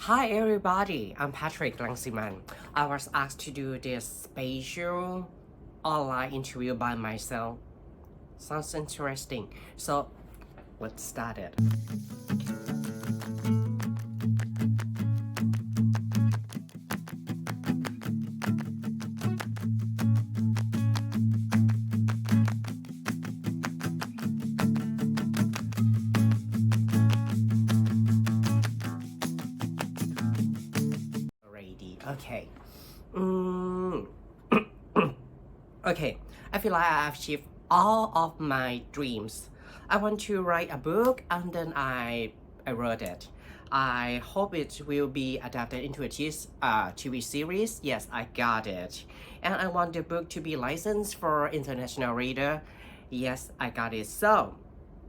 Hi everybody, I'm Patrick Rangsimat. I was asked to do this special online interview by myself. Sounds interesting. So let's start it. Already, okay. Mm. Okay, I feel like I achieved all of my dreams. I want to write a book and then I wrote it. I hope it will be adapted into a TV series. Yes, I got it. And I want the book to be licensed for international reader. Yes, I got it. So,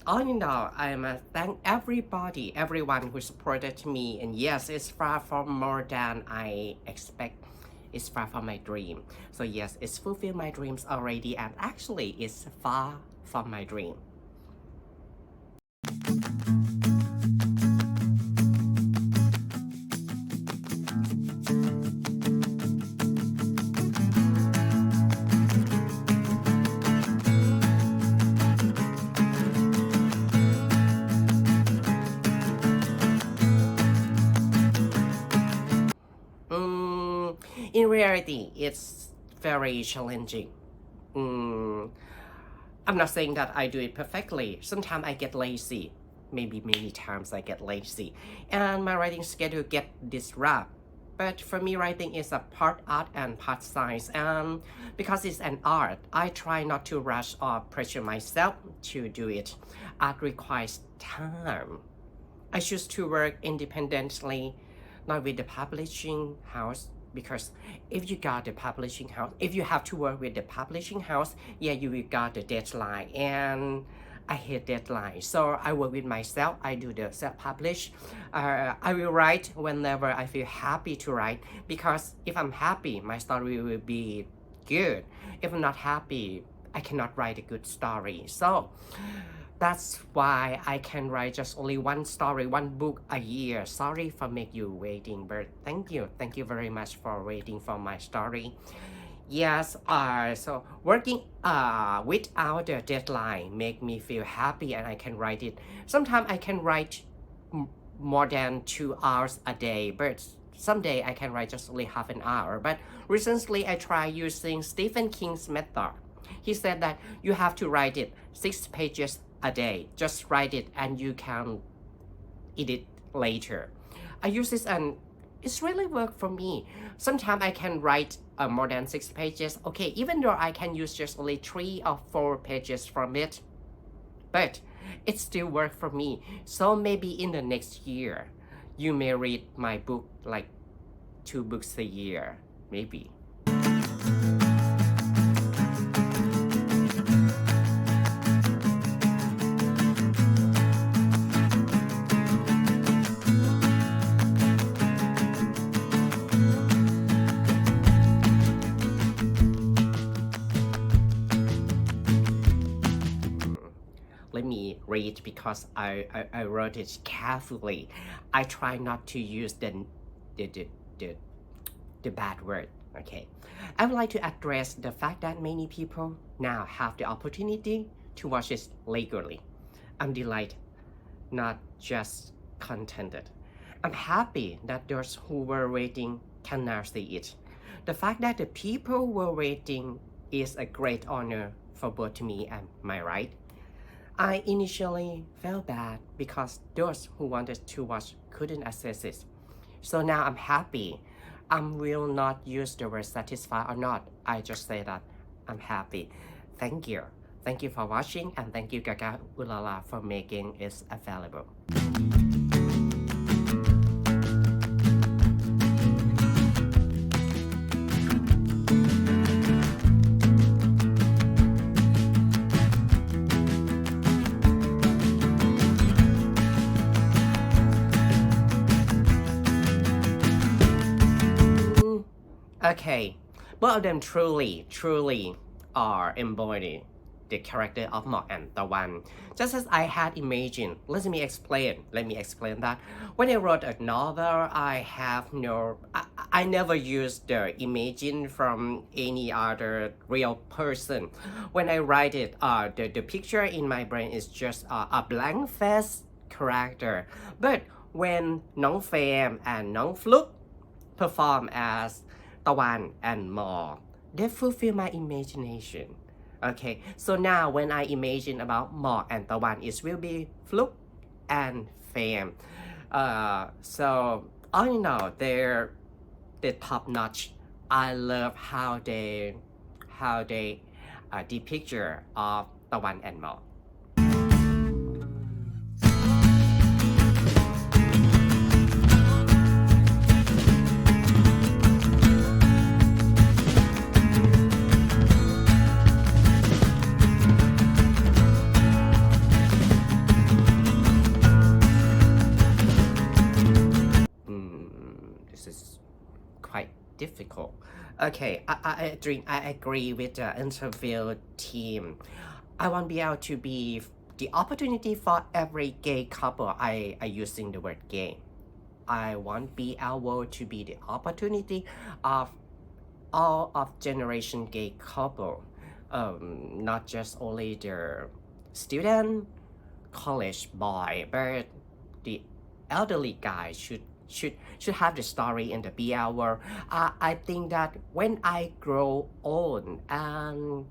all in all, I must thank everyone who supported me. And yes, it's far from more than I expect. It's far from my dream. So yes, it's fulfilled my dreams already, and actually it's far from my dream. In reality, it's very challenging. I'm not saying that I do it perfectly. Sometimes I get lazy. Maybe many times I get lazy. And my writing schedule get disrupted. But for me, writing is a part art and part science. And because it's an art, I try not to rush or pressure myself to do it. Art requires time. I choose to work independently, not with the publishing house, because if you got the publishing house, if you have to work with the publishing house, yeah, you will got the deadline, and I hate deadline. So I work with myself. I do the self-publish. I will write whenever I feel happy to write, because if I'm happy, my story will be good. If I'm not happy, I cannot write a good story. So that's why I can write just only one story, one book a year. Sorry for make you waiting, but thank you. Thank you very much for waiting for my story. Yes, so working without the deadline make me feel happy, and I can write it. Sometimes I can write more than 2 hours a day, but someday I can write just only half an hour. But recently I tried using Stephen King's method. He said that you have to write it 6 pages a day. Just write it and you can edit later. I use this and it's really worked for me. Sometimes I can write more than 6 pages. Okay, even though I can use just only 3 or 4 pages from it, but it still works for me. So maybe in the next year, you may read my book like 2 books a year, maybe. Let me read because I wrote it carefully. I try not to use the bad word. Okay, I would like to address the fact that many people now have the opportunity to watch it legally. I'm delighted, not just contented. I'm happy that those who were waiting can now see it. The fact that the people were waiting is a great honor for both me and my right. I initially felt bad because those who wanted to watch couldn't access it. So now I'm happy. I will not use the word satisfied or not. I just say that I'm happy. Thank you. Thank you for watching, and thank you Gaga Ulala for making it available. Okay, both of them truly are embodied the character of Mok and Tawan. Just as I had imagined, let me explain that. When I wrote a novel, I never used the imaging from any other real person. When I write it, the picture in my brain is just a blank face character. But when Nong Fame and Nong Fluk perform as Tawan and Mok, they fulfill my imagination. Okay, so now when I imagine about Mok and Tawan, it will be Fluk and Fame. So all in all, they're top notch. I love how they the picture of Tawan and Mok. This is quite difficult. Okay, I agree with the interview team. I want BL to be the opportunity for every gay couple. I using the word gay. I want BL world to be the opportunity of all of generation gay couple. Not just only the student, college boy, but the elderly guy should have the story in the BL world. I think that when I grow old and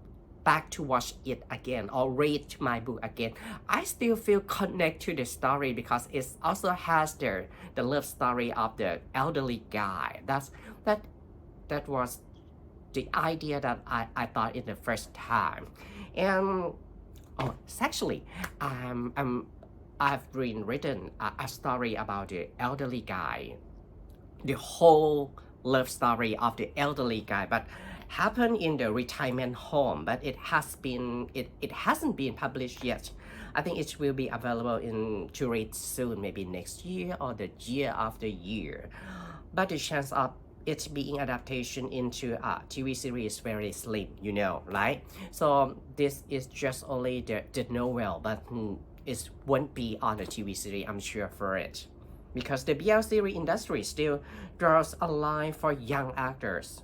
back to watch it again or read my book again, I still feel connected to the story because it also has the love story of the elderly guy. That was the idea that I thought in the first time. And actually, I've written a story about the elderly guy, the whole love story of the elderly guy, but happened in the retirement home. But it hasn't been published yet. I think it will be available to read soon, maybe next year or the year after year. But the chance of it being adaptation into a TV series is very slim, right? So this is just only the novel, but it won't be on the TV series, I'm sure for it. Because the BL series industry still draws a line for young actors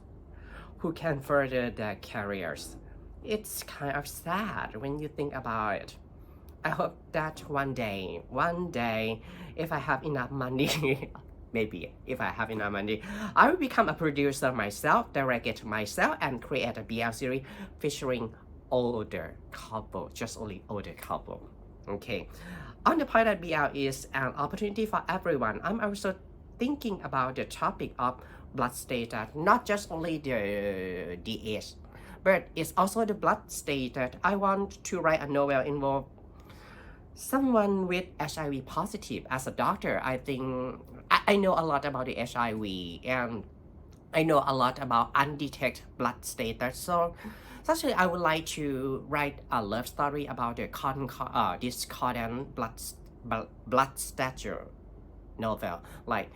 who can further their careers. It's kind of sad when you think about it. I hope that one day, if I have enough money, maybe if I have enough money, I will become a producer myself, direct it myself, and create a BL series featuring older couple, just only older couple. Okay, on the point that BL is an opportunity for everyone, I'm also thinking about the topic of blood status, not just only the age, but it's also the blood status. I want to write a novel involve someone with HIV positive. As a doctor, I think I know a lot about the HIV, and I know a lot about undetected blood status. So actually, I would like to write a love story about the discordant blood stature novel. Like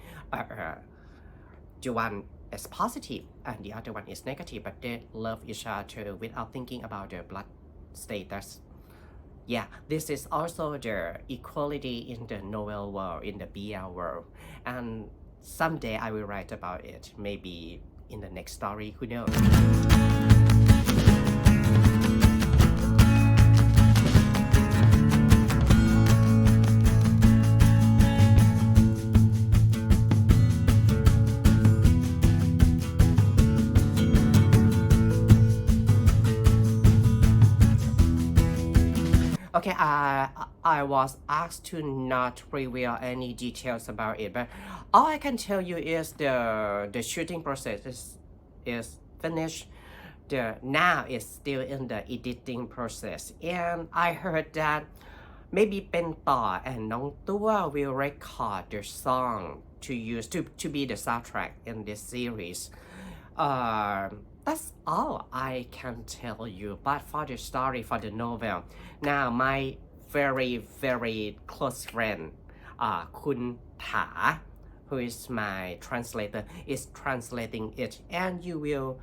the one is positive and the other one is negative, but they love each other without thinking about their blood status. Yeah, this is also the equality in the novel world, in the BL world, and someday I will write about it, maybe in the next story, who knows. Okay, I was asked to not reveal any details about it, but all I can tell you is the shooting process is finished. Now it's still in the editing process, and I heard that maybe Pen Ta and Nong Tua will record the song to use to be the soundtrack in this series. That's all I can tell you. But for the story, for the novel, now my very close friend, Kun Tha, who is my translator, is translating it, and you will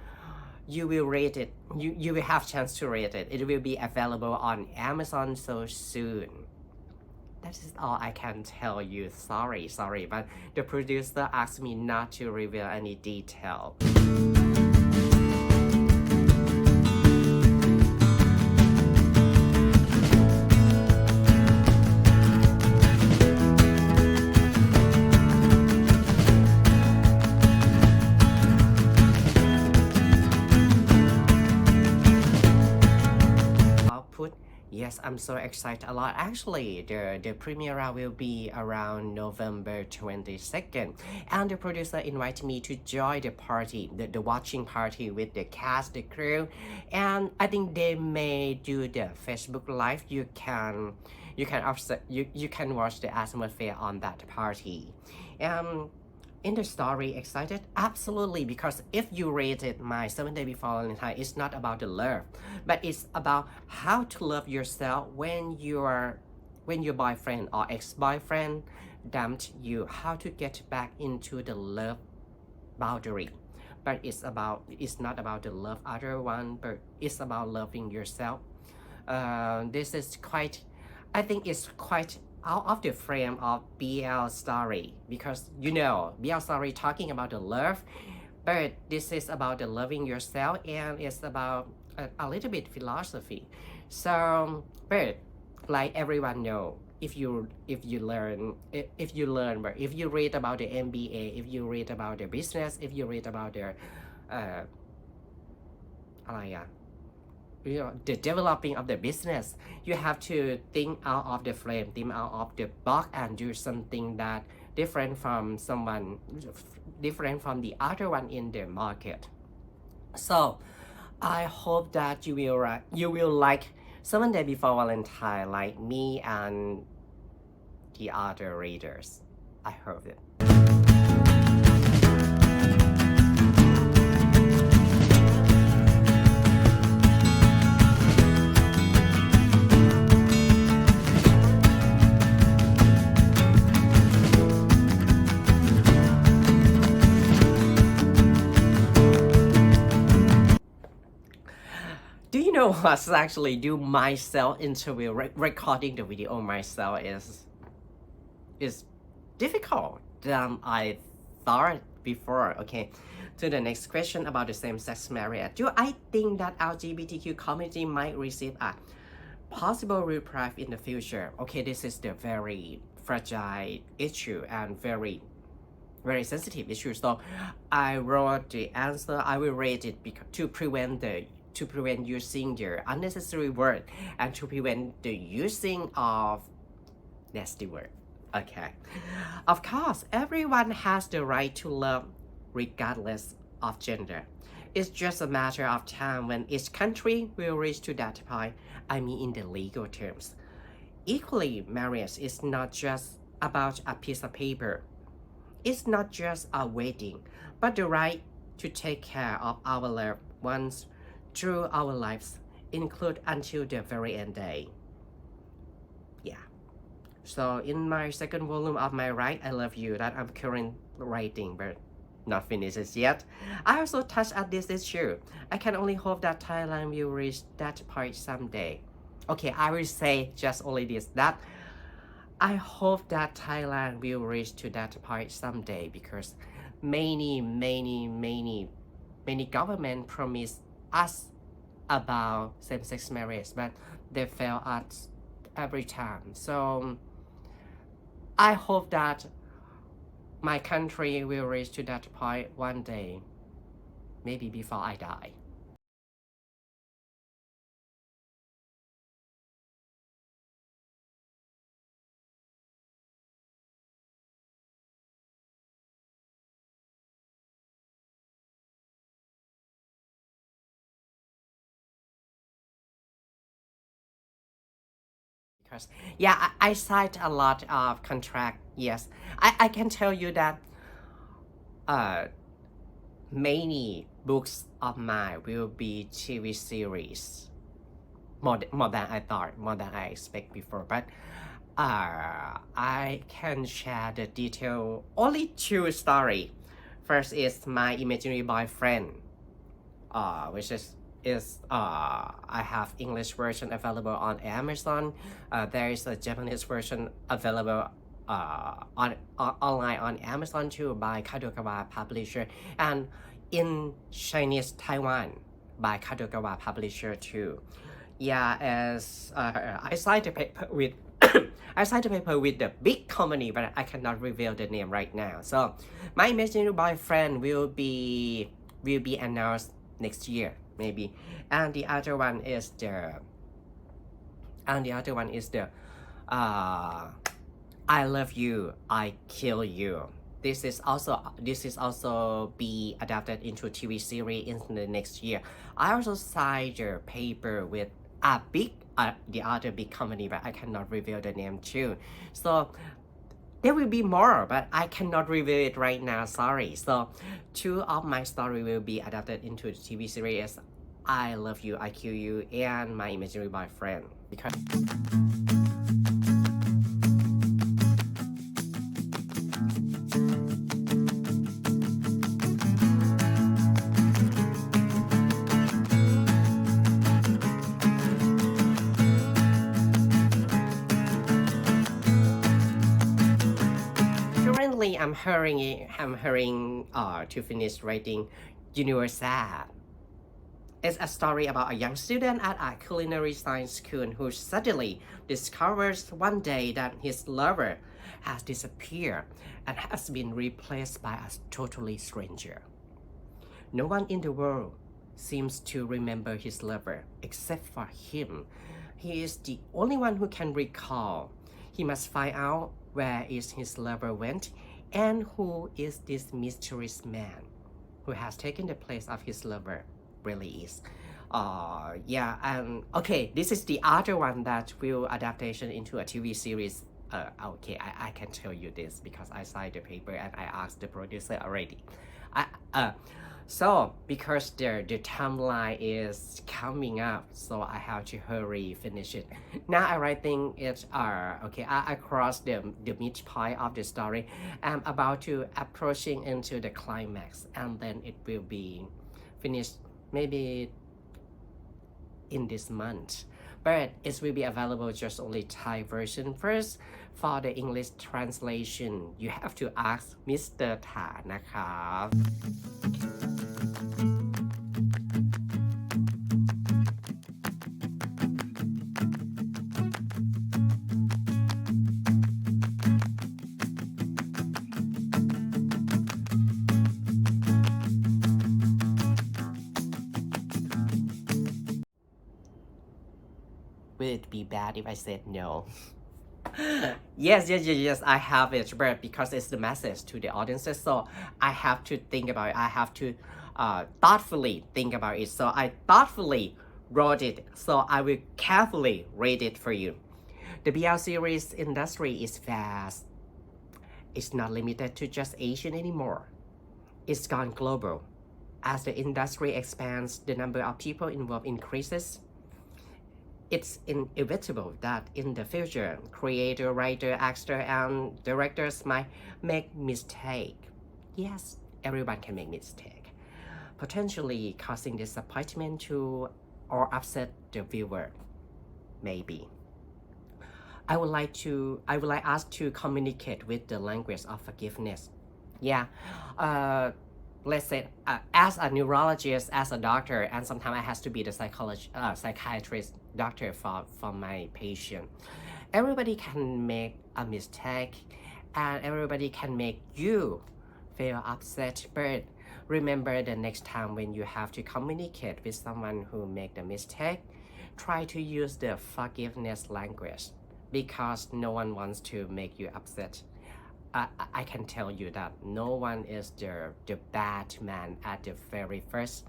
you will read it. You will have chance to read it. It will be available on Amazon so soon. That is all I can tell you. Sorry, but the producer asked me not to reveal any detail. Output. Yes, I'm so excited a lot. Actually, the premiere will be around November 22nd. And the producer invited me to join the party, the watching party with the cast, the crew. And I think they may do the Facebook Live. You can watch the atmosphere on that party. In the story, excited? Absolutely, because if you read it, my 7 Days Before Valentine, it's not about the love, but it's about how to love yourself when your boyfriend or ex-boyfriend dumped you, how to get back into the love boundary. But it's not about the love other one, but it's about loving yourself. This is quite, I think it's quite out of the frame of BL story, because BL story talking about the love, but this is about the loving yourself, and it's about a little bit philosophy. So, but like everyone know, if you read about the MBA, if you read about the business, if you read about the the developing of the business, you have to think out of the frame, think out of the box, and do something that different from the other one in the market. So I hope that you will like 7 Days Before Valentine like me and the other readers. I hope it. Do you know what's actually do myself interview? Recording the video myself is difficult than I thought before. Okay, to the next question about the same-sex marriage. Do I think that LGBTQ community might receive a possible reprieve in the future? Okay, this is the very fragile issue and very sensitive issue. So I wrote the answer. I will read it to prevent using the unnecessary word and to prevent the using of nasty word. Okay. Of course, everyone has the right to love regardless of gender. It's just a matter of time when each country will reach to that point. I mean, in the legal terms. Equally, marriage is not just about a piece of paper. It's not just a wedding, but the right to take care of our loved ones through our lives, include until the very end day. Yeah. So in my second volume of my Write I Love You that I'm currently writing but not finished yet, I also touched at this issue. I can only hope that Thailand will reach that point someday. Okay, I will say just only this, that I hope that Thailand will reach to that point someday, because many government promise us about same-sex marriage, but they fail us every time. So I hope that my country will reach to that point one day, maybe before I die. Because yeah, I signed a lot of contract. Yes, I can tell you that many books of mine will be TV series, more than I thought, more than I expect before. But I can share the detail only two story. First is my imaginary boyfriend. which is I have English version available on Amazon. There is a Japanese version available online on Amazon too by Kadokawa Publisher, and in Chinese Taiwan by Kadokawa Publisher too. Yeah, as I signed a paper with I signed a paper with the big company, but I cannot reveal the name right now. So my imaginary boyfriend will be announced next year maybe, and the other one is the I love you, I kill you. This is also be adapted into TV series in the next year. I also signed a paper with the other big company, but I cannot reveal the name too. So there will be more, but I cannot reveal it right now, sorry. So 2 of my story will be adapted into the TV series I Love You, I Kill You, and My Imaginary Boyfriend. Because currently I'm hurrying to finish writing Universal. It's a story about a young student at a culinary science school who suddenly discovers one day that his lover has disappeared and has been replaced by a totally stranger. No one in the world seems to remember his lover except for him. He is the only one who can recall. He must find out where is his lover went and who is this mysterious man who has taken the place of his lover really is. Yeah, and okay, this is the other one that will adaptation into a TV series. Okay, I can tell you this because I signed the paper and I asked the producer already. So because the timeline is coming up, so I have to hurry finish it. Now I'm writing it. Okay, I crossed the midpoint of the story. I'm about to approaching into the climax, and then it will be finished maybe in this month. But it will be available just only Thai version first. For the English translation, you have to ask Mr. Tha นะครับ Will it be bad if I said no? Yes, I have it, but because it's the message to the audiences, so I have to think about it. I have to thoughtfully think about it. So I thoughtfully wrote it, so I will carefully read it for you. The BL series industry is vast. It's not limited to just Asian anymore. It's gone global. As the industry expands, the number of people involved increases. It's inevitable that in the future, creator, writer, actor, and directors might make mistakes. Yes, everyone can make mistakes, potentially causing disappointment to or upset the viewer. Maybe. I would like us to communicate with the language of forgiveness. Yeah. Let's say as a neurologist, as a doctor, and sometimes I has to be the psychiatrist doctor for my patient. Everybody can make a mistake, and everybody can make you feel upset. But remember, the next time when you have to communicate with someone who make the mistake, try to use the forgiveness language, because no one wants to make you upset. I can tell you that no one is the bad man at the very first.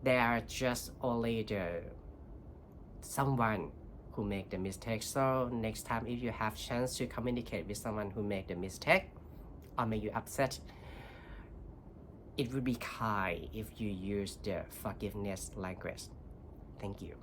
They are just only someone who make the mistake. So next time if you have chance to communicate with someone who make the mistake or make you upset, it would be kind if you use the forgiveness language. Thank you.